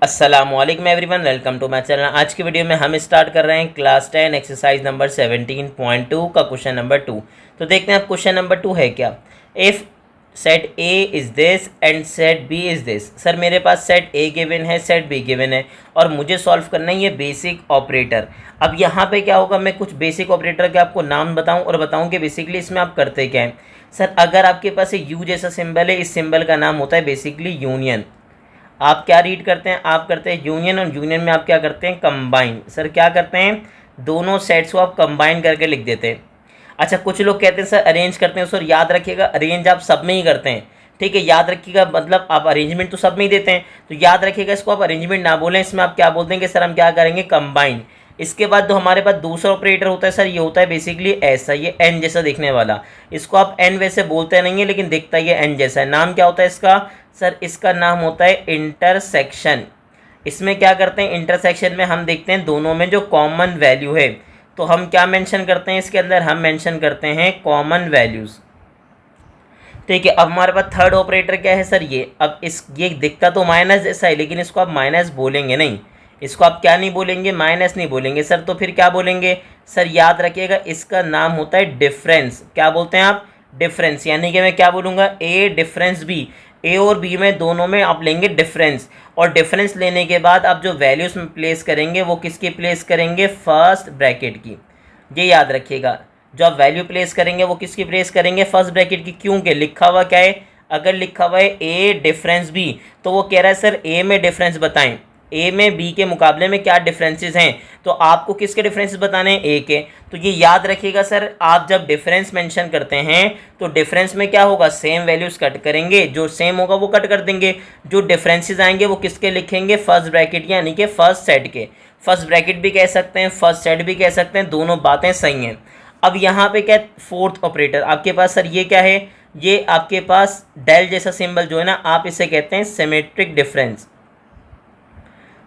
अस्सलामुअलैकुम everyone, welcome to my channel. आज की वीडियो में हम स्टार्ट कर रहे हैं क्लास 10 एक्सरसाइज नंबर 17.2 का क्वेश्चन नंबर 2। तो देखते हैं आप क्वेश्चन नंबर 2 है क्या। If set A is this and set B is this. Sir मेरे पास सेट ए गिवन है, सेट बी गिवन है और मुझे सॉल्व करना है ये बेसिक ऑपरेटर। अब यहाँ पे क्या होगा, मैं कुछ बेसिक ऑपरेटर के आपको नाम बताऊँ और बताऊँ कि बेसिकली इसमें आप करते क्या हैं। सर अगर आपके पास एक यू जैसा सिंबल है, इस सिंबल का नाम होता है बेसिकली यूनियन। आप क्या रीड करते हैं, आप करते हैं यूनियन, और यूनियन में आप क्या करते हैं, कंबाइन। सर क्या करते हैं, दोनों सेट्स को आप कंबाइन करके लिख देते हैं। अच्छा, कुछ लोग कहते हैं सर अरेंज करते हैं। सर याद रखिएगा, अरेंज आप सब में ही करते हैं, ठीक है। याद रखिएगा, मतलब आप अरेंजमेंट तो सब में ही देते हैं, तो याद रखिएगा इसको आप अरेंजमेंट ना बोलें, इसमें आप क्या बोलते हैं कि सर हम क्या करेंगे, कंबाइन। इसके बाद जो हमारे पास दूसरा ऑपरेटर होता है सर, ये होता है बेसिकली ऐसा, ये एन जैसा दिखने वाला। इसको आप एन वैसे बोलते नहीं है, लेकिन दिखता ये एन जैसा है। नाम क्या होता है इसका, सर इसका नाम होता है इंटरसेक्शन। इसमें क्या करते हैं, इंटरसेक्शन में हम देखते हैं दोनों में जो कॉमन वैल्यू है, तो हम क्या मेंशन करते हैं इसके अंदर, हम मेंशन करते हैं कॉमन वैल्यूज़, ठीक है। अब हमारे पास थर्ड ऑपरेटर क्या है सर, ये। अब ये दिखता तो माइनस जैसा है, लेकिन इसको आप माइनस बोलेंगे नहीं, इसको आप क्या नहीं बोलेंगे, माइनस नहीं बोलेंगे सर। तो फिर क्या बोलेंगे सर, याद रखिएगा इसका नाम होता है डिफरेंस। क्या बोलते हैं आप, डिफरेंस। यानी कि मैं क्या बोलूँगा, ए डिफरेंस बी। ए और बी में दोनों में आप लेंगे डिफरेंस, और डिफरेंस लेने के बाद आप जो वैल्यूज़ में प्लेस करेंगे वो किसकी प्लेस करेंगे, फर्स्ट ब्रैकेट की। ये याद रखिएगा, जो आप वैल्यू प्लेस करेंगे वो किसकी प्लेस करेंगे, फर्स्ट ब्रैकेट की। क्योंकि लिखा हुआ क्या है, अगर लिखा हुआ है ए डिफरेंस बी, तो वो कह रहा है सर ए में डिफरेंस बताएं, ए में बी के मुकाबले में क्या डिफरेंसेस हैं। तो आपको किसके डिफरेंसेस बताने हैं, ए के। तो ये याद रखिएगा सर, आप जब डिफरेंस मेंशन करते हैं तो डिफरेंस में क्या होगा, सेम वैल्यूज़ कट करेंगे, जो सेम होगा वो कट कर देंगे, जो डिफरेंसेस आएंगे वो किसके लिखेंगे, फर्स्ट ब्रैकेट यानी कि फर्स्ट सेट के। फर्स्ट ब्रैकेट भी कह सकते हैं, फर्स्ट सेट भी कह सकते हैं, दोनों बातें सही हैं। अब यहाँ पे क्या, फोर्थ ऑपरेटर आपके पास सर, ये क्या है, ये आपके पास डेल जैसा सिंबल जो है ना, आप इसे कहते हैं सिमेट्रिक डिफरेंस।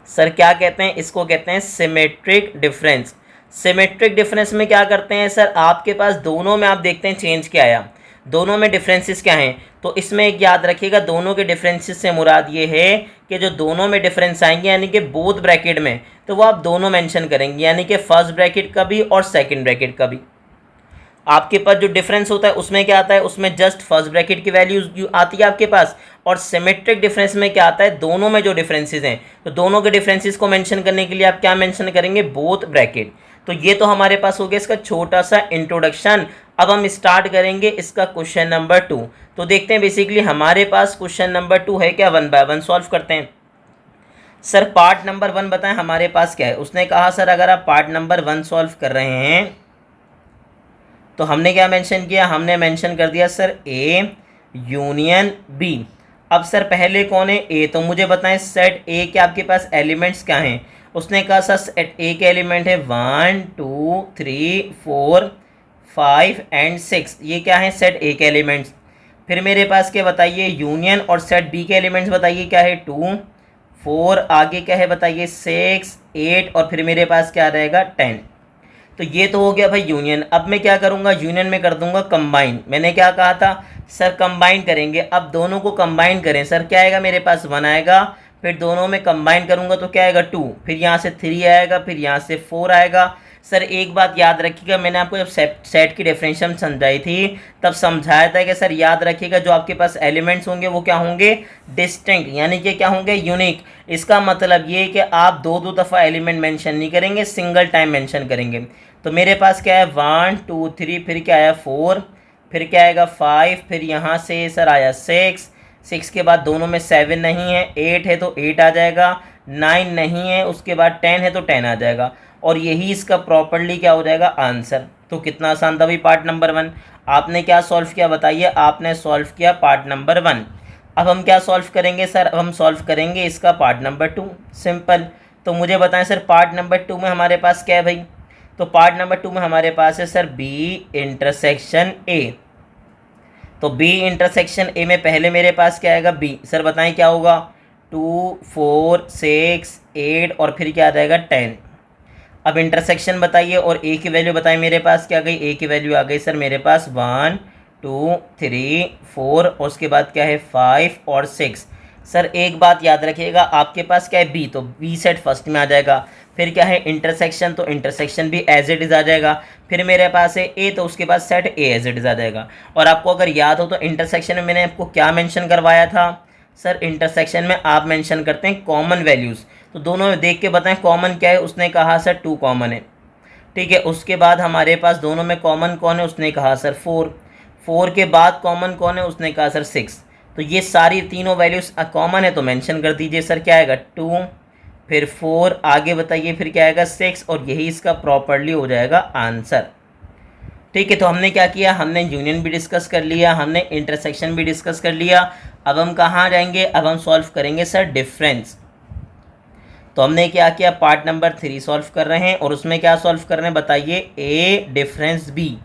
सर क्या कहते हैं इसको, कहते हैं सिमेट्रिक डिफरेंस। सिमेट्रिक डिफरेंस में क्या करते हैं सर, आपके पास दोनों में आप देखते हैं चेंज क्या आया, दोनों में डिफरेंसेस क्या हैं। तो इसमें एक याद रखिएगा, दोनों के डिफरेंसेस से मुराद ये है कि जो दोनों में डिफरेंस आएंगे यानी कि बोथ ब्रैकेट में, तो वो आप दोनों मेंशन करेंगे, यानी कि फर्स्ट ब्रैकेट का भी और सेकंड ब्रैकेट का भी। आपके पास जो डिफरेंस होता है उसमें क्या आता है, उसमें जस्ट फर्स्ट ब्रैकेट की वैल्यू आती है आपके पास। और सिमेट्रिक डिफरेंस में क्या आता है, दोनों में जो डिफरेंसेस हैं, तो दोनों के डिफरेंसेस को मेंशन करने के लिए आप क्या मेंशन करेंगे, बोथ ब्रैकेट। तो ये तो हमारे पास हो गया इसका छोटा सा इंट्रोडक्शन। अब हम स्टार्ट करेंगे इसका क्वेश्चन नंबर 2। तो देखते हैं बेसिकली हमारे पास क्वेश्चन नंबर 2 है क्या, 1 बाय 1 सॉल्व करते हैं। सर पार्ट नंबर 1 बताएं हमारे पास क्या है। उसने कहा सर अगर आप पार्ट नंबर 1 सॉल्व कर रहे हैं तो हमने क्या मेंशन किया, हमने मेंशन कर दिया सर ए यूनियन बी। अब सर पहले कौन है, ए। तो मुझे बताएं सेट ए के आपके पास एलिमेंट्स क्या हैं। उसने कहा सर सेट ए के एलिमेंट है 1 2 3 4 5 एंड 6। ये क्या है, सेट ए के एलिमेंट्स। फिर मेरे पास क्या बताइए, यूनियन। और सेट बी के एलिमेंट्स बताइए क्या है, 2 4, आगे क्या है बताइए 6 8, और फिर मेरे पास क्या रहेगा 10। तो ये तो हो गया भाई यूनियन। अब मैं क्या करूँगा, यूनियन में कर दूंगा कंबाइन। मैंने क्या कहा था सर, कंबाइन करेंगे। अब दोनों को कंबाइन करें, सर क्या आएगा मेरे पास 1 आएगा, फिर दोनों में कंबाइन करूँगा तो क्या आएगा 2, फिर यहाँ से 3 आएगा, फिर यहाँ से 4 आएगा। सर एक बात याद रखिएगा, मैंने आपको जब सेट की डेफिनेशन समझाई थी तब समझाया था कि सर याद रखिएगा जो आपके पास एलिमेंट्स होंगे वो क्या होंगे, डिस्टिंक्ट, यानी कि क्या होंगे, यूनिक। इसका मतलब ये कि आप दो दफ़ा एलिमेंट मेंशन नहीं करेंगे, सिंगल टाइम मेंशन करेंगे। तो मेरे पास क्या है 1 2 3, फिर क्या आया 4, फिर क्या आएगा 5, फिर यहाँ से सर आया 6 के बाद दोनों में 7 नहीं है, 8 है तो 8 आ जाएगा, 9 नहीं है, उसके बाद 10 है तो 10 आ जाएगा। और यही इसका प्रॉपर्ली क्या हो जाएगा, आंसर। तो कितना आसान था भाई पार्ट नंबर 1। आपने क्या सॉल्व किया बताइए, आपने सॉल्व किया पार्ट नंबर 1। अब हम क्या सॉल्व करेंगे सर, अब हम सॉल्व करेंगे इसका पार्ट नंबर 2। सिंपल। तो मुझे बताएं सर पार्ट नंबर 2 में हमारे पास क्या है भाई। तो पार्ट नंबर 2 में हमारे पास है सर बी इंटरसेक्शन ए। तो बी इंटरसेक्शन ए में पहले मेरे पास क्या आएगा, बी। सर बताएं क्या होगा, 2 4 6 8, और फिर क्या आ जाएगा 10। अब इंटरसेक्शन बताइए और ए की वैल्यू बताएं, मेरे पास क्या गई, ए की वैल्यू आ गई सर मेरे पास 1 2 3 4, और उसके बाद क्या है 5 और 6। सर एक बात याद रखिएगा, आपके पास क्या है बी, तो बी सेट फर्स्ट में आ जाएगा। फिर क्या है इंटरसेक्शन, तो इंटरसेक्शन भी एज इट इज़ आ जाएगा। फिर मेरे पास है ए, तो उसके बाद set A as it is आ जाएगा। और आपको अगर याद हो तो इंटरसेक्शन में मैंने आपको क्या मेंशन करवाया था सर, इंटरसेक्शन में आप मेंशन करते हैं कॉमन वैल्यूज़। तो दोनों में देख के बताएं कॉमन क्या है। उसने कहा सर 2 कॉमन है, ठीक है। उसके बाद हमारे पास दोनों में कॉमन कौन है, उसने कहा सर 4। 4 के बाद कॉमन कौन है, उसने कहा सर 6। तो ये सारी तीनों वैल्यूज़ कॉमन है तो मेंशन कर दीजिए सर। क्या आएगा 2, फिर 4, आगे बताइए फिर क्या आएगा 6, और यही इसका प्रॉपरली हो जाएगा आंसर। ठीक है, तो हमने क्या किया, हमने यूनियन भी डिस्कस कर लिया, हमने इंटरसेक्शन भी डिस्कस कर लिया। अब हम कहाँ जाएंगे, अब हम सॉल्व करेंगे सर डिफरेंस। तो हमने क्या किया, पार्ट नंबर 3 सॉल्व कर रहे हैं, और उसमें क्या सॉल्व कर रहे हैं बताइए, ए डिफरेंस बी।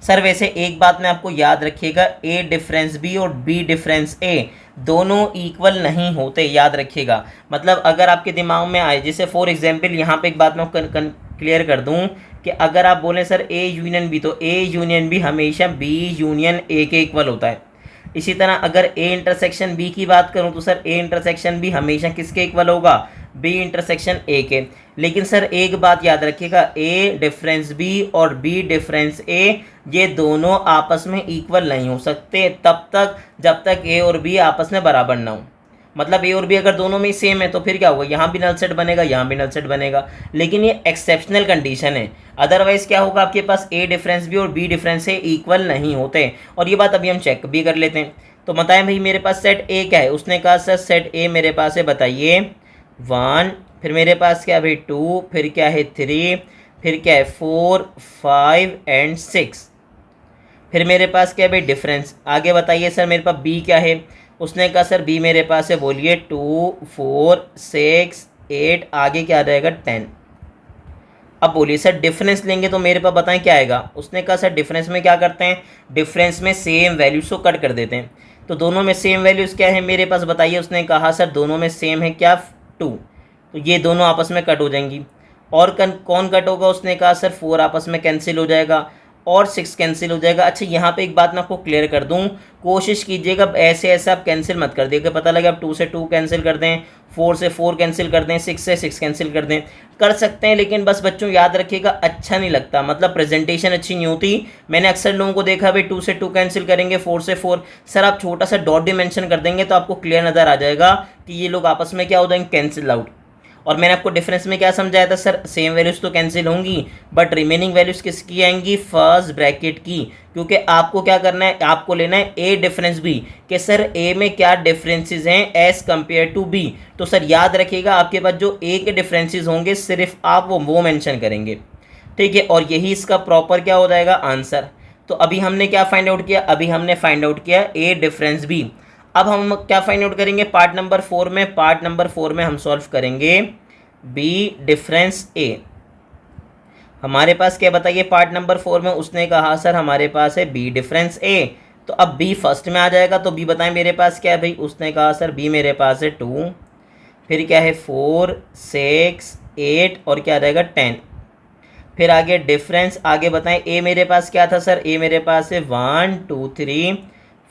सर वैसे एक बात में आपको याद रखिएगा, ए डिफरेंस बी और बी डिफरेंस ए दोनों इक्वल नहीं होते, याद रखिएगा। मतलब अगर आपके दिमाग में आए, जैसे फॉर एग्जांपल यहाँ पे एक बात मैं क्लियर कर दूं कि अगर आप बोलें सर ए यूनियन बी, तो ए यूनियन बी हमेशा बी यूनियन ए के इक्वल होता है। इसी तरह अगर ए इंटरसेक्शन बी की बात करूं तो सर ए इंटरसेक्शन बी हमेशा किसके इक्वल होगा, बी इंटरसेक्शन ए के। लेकिन सर एक बात याद रखिएगा, ए डिफरेंस बी और बी डिफरेंस ए ये दोनों आपस में इक्वल नहीं हो सकते तब तक जब तक ए और बी आपस में बराबर ना हो। मतलब ए और बी अगर दोनों में सेम है तो फिर क्या होगा, यहाँ भी नल सेट बनेगा, यहाँ भी नल सेट बनेगा। लेकिन ये एक्सेप्शनल कंडीशन है, अदरवाइज क्या होगा, आपके पास ए डिफरेंस बी और बी डिफरेंस ए इक्वल नहीं होते। और ये बात अभी हम चेक भी कर लेते हैं। तो बताएं भाई मेरे पास सेट ए क्या है, उसने कहा सर सेट ए मेरे पास है, बताइए 1, फिर मेरे पास क्या है भाई 2, फिर क्या है 3, फिर क्या है 4, 5 एंड 6। फिर मेरे पास क्या है भाई डिफरेंस, आगे बताइए सर मेरे पास बी क्या है। उसने कहा सर बी मेरे पास है, बोलिए 2, 4, 6, 8, आगे क्या आ जाएगा 10। अब बोलिए सर डिफरेंस लेंगे तो मेरे पास बताएं क्या आएगा। उसने कहा सर डिफरेंस में क्या करते हैं, डिफरेंस में सेम वैल्यूज़ को कट कर देते हैं। तो दोनों में सेम वैल्यूज़ क्या है मेरे पास बताइए। उसने कहा सर दोनों में सेम है क्या 2, तो ये दोनों आपस में कट हो जाएंगी। और कौन कट होगा, उसने कहा सर 4 आपस में कैंसिल हो जाएगा और 6 कैंसिल हो जाएगा। अच्छा यहाँ पे एक बात मैं आपको क्लियर कर दूँ, कोशिश कीजिएगा ऐसे ऐसे आप कैंसिल मत कर दिएगा। पता लगे आप 2 से 2 कैंसिल कर दें, 4 से 4 कैंसिल कर दें, 6 से 6 कैंसिल कर दें, कर सकते हैं। लेकिन बस बच्चों याद रखिएगा अच्छा नहीं लगता, मतलब प्रेजेंटेशन अच्छी नहीं होती। मैंने अक्सर लोगों को देखा भाई 2 से 2 कैंसिल करेंगे, 4 से 4, सर आप छोटा सा डॉट भी मेंशन कर देंगे तो आपको क्लियर नज़र आ जाएगा कि ये लोग आपस में क्या हो जाएंगे, कैंसिल आउट। और मैंने आपको डिफरेंस में क्या समझाया था सर, सेम वैल्यूज़ तो कैंसिल होंगी बट रिमेनिंग वैल्यूज़ किसकी आएंगी, फर्स्ट ब्रैकेट की। क्योंकि आपको क्या करना है, आपको लेना है ए डिफरेंस बी कि सर ए में क्या डिफरेंसेस हैं एज कंपेयर टू बी। तो सर याद रखिएगा आपके पास जो ए के डिफरेंसेस होंगे सिर्फ आप वो मेंशन करेंगे, ठीक है। और यही इसका प्रॉपर क्या हो जाएगा आंसर। तो अभी हमने क्या फाइंड आउट किया, अभी हमने फाइंड आउट किया ए डिफरेंस बी। अब हम क्या फाइंड आउट करेंगे पार्ट नंबर 4 में, पार्ट नंबर 4 में हम सॉल्व करेंगे बी डिफरेंस ए। हमारे पास क्या बताइए पार्ट नंबर 4 में, उसने कहा सर हमारे पास है बी डिफरेंस ए। तो अब बी फर्स्ट में आ जाएगा, तो बी बताएं मेरे पास क्या है भाई। उसने कहा सर बी मेरे पास है 2, फिर क्या है 4, 6, 8 और क्या आ जाएगा 10। फिर आगे डिफरेंस, आगे बताएं ए मेरे पास क्या था सर, ए मेरे पास है 1, 2, 3,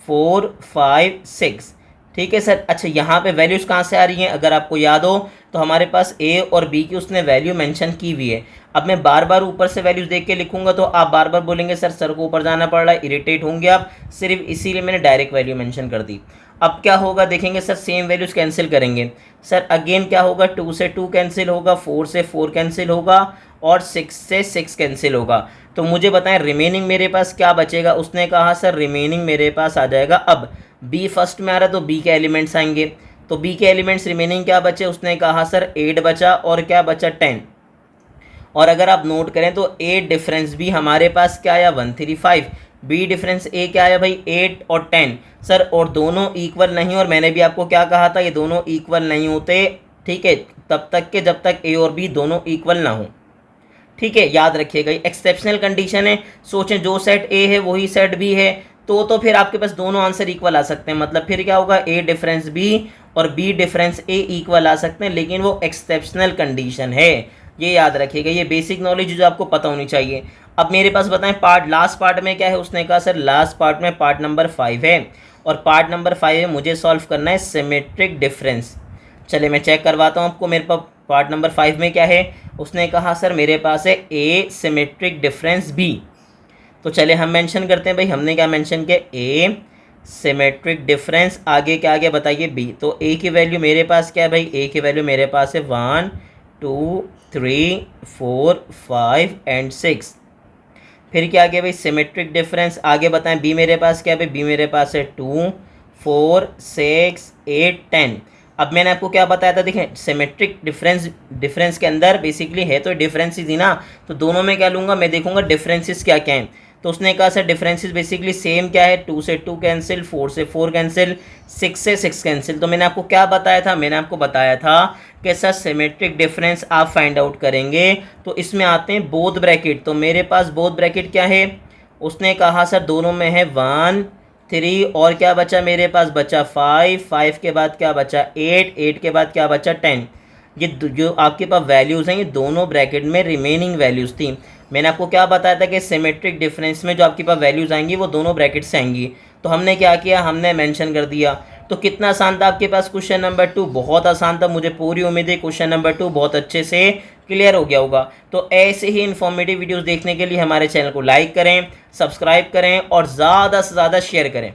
4, 5, 6, ठीक है सर। अच्छा यहाँ पे वैल्यूज़ कहाँ से आ रही हैं, अगर आपको याद हो तो हमारे पास ए और बी की उसने वैल्यू मेंशन की हुई है। अब मैं बार बार ऊपर से वैल्यूज़ देख के लिखूंगा तो आप बार बार बोलेंगे सर को ऊपर जाना पड़ रहा है, इरिटेट होंगे आप, सिर्फ इसीलिए मैंने डायरेक्ट वैल्यू मेंशन कर दी। अब क्या होगा देखेंगे सर, सेम वैल्यूज़ कैंसिल करेंगे सर। अगेन क्या होगा, 2 से 2 कैंसिल होगा, 4 से 4 कैंसिल होगा और 6 से 6 कैंसिल होगा। तो मुझे बताएं रिमेनिंग मेरे पास क्या बचेगा। उसने कहा सर रिमेनिंग मेरे पास आ जाएगा, अब बी फर्स्ट में आ रहा है तो बी के एलिमेंट्स आएंगे, तो बी के एलिमेंट्स रिमेनिंग क्या बचे। उसने कहा सर 8 बचा और क्या बचा 10। और अगर आप नोट करें तो ए डिफरेंस बी हमारे पास क्या आया 135, बी डिफरेंस ए क्या आया भाई 8 और 10 सर। और दोनों इक्वल नहीं, और मैंने भी आपको क्या कहा था, ये दोनों इक्वल नहीं होते, ठीक है, तब तक के जब तक ए और बी दोनों इक्वल ना हो, ठीक है। याद रखिएगा ये एक्सेप्शनल कंडीशन है। सोचें जो सेट ए है वही सेट बी है, तो फिर आपके पास दोनों आंसर इक्वल आ सकते हैं। मतलब फिर क्या होगा, ए डिफरेंस बी और बी डिफरेंस ए इक्वल आ सकते हैं, लेकिन वो एक्सेप्शनल कंडीशन है। ये याद रखिएगा, ये बेसिक नॉलेज जो आपको पता होनी चाहिए। अब मेरे पास बताएं पार्ट, लास्ट पार्ट में क्या है, उसने कहा सर लास्ट पार्ट में पार्ट नंबर 5 है और पार्ट नंबर 5 में मुझे सॉल्व करना है सिमेट्रिक डिफरेंस। चलिए मैं चेक करवाता हूँ आपको, मेरे पास पार्ट नंबर 5 में क्या है। उसने कहा सर मेरे पास है ए सिमेट्रिक डिफरेंस बी। तो चलिए हम मेंशन करते हैं भाई, हमने क्या मेंशन किया, ए सिमेट्रिक डिफरेंस, आगे क्या आ गया बताइए बी। तो ए की वैल्यू मेरे पास क्या है भाई, ए की वैल्यू मेरे पास है 1 2 3 4 5 एंड 6। फिर क्या आ गया भाई सिमेट्रिक डिफरेंस, आगे बताएं बी मेरे पास क्या है भाई, बी मेरे पास है 2 4 6 8 10। अब मैंने आपको क्या बताया था, देखें सिमेट्रिक डिफरेंस के अंदर बेसिकली है तो डिफरेंसेस ही ना, तो दोनों में क्या लूँगा मैं, देखूंगा डिफरेंसेस क्या क्या हैं। तो उसने कहा सर डिफरेंसेस बेसिकली सेम क्या है, 2 से 2 कैंसिल, 4 से 4 कैंसिल, 6 से 6 कैंसिल। तो मैंने आपको क्या बताया था, मैंने आपको बताया था कि सर सिमेट्रिक डिफरेंस आप फाइंड आउट करेंगे तो इसमें आते हैं बोथ ब्रैकेट। तो मेरे पास बोथ ब्रैकेट क्या है, उसने कहा सर दोनों में है 1 3 और क्या बचा मेरे पास, बचा 5 5 के बाद क्या बचा 8 8 के बाद क्या बचा 10। ये जो आपके पास वैल्यूज़ हैं ये दोनों ब्रैकेट में रिमेनिंग वैल्यूज़ थी। मैंने आपको क्या बताया था कि सिमेट्रिक डिफरेंस में जो आपके पास वैल्यूज़ आएंगी वो दोनों ब्रैकेट से आएंगी। तो हमने क्या किया, हमने मेंशन कर दिया। तो कितना आसान था आपके पास क्वेश्चन नंबर 2, बहुत आसान था। मुझे पूरी उम्मीद है क्वेश्चन नंबर 2 बहुत अच्छे से क्लियर हो गया होगा। तो ऐसे ही इन्फॉर्मेटिव वीडियोज़ देखने के लिए हमारे चैनल को लाइक करें, सब्सक्राइब करें और ज़्यादा से ज़्यादा शेयर करें।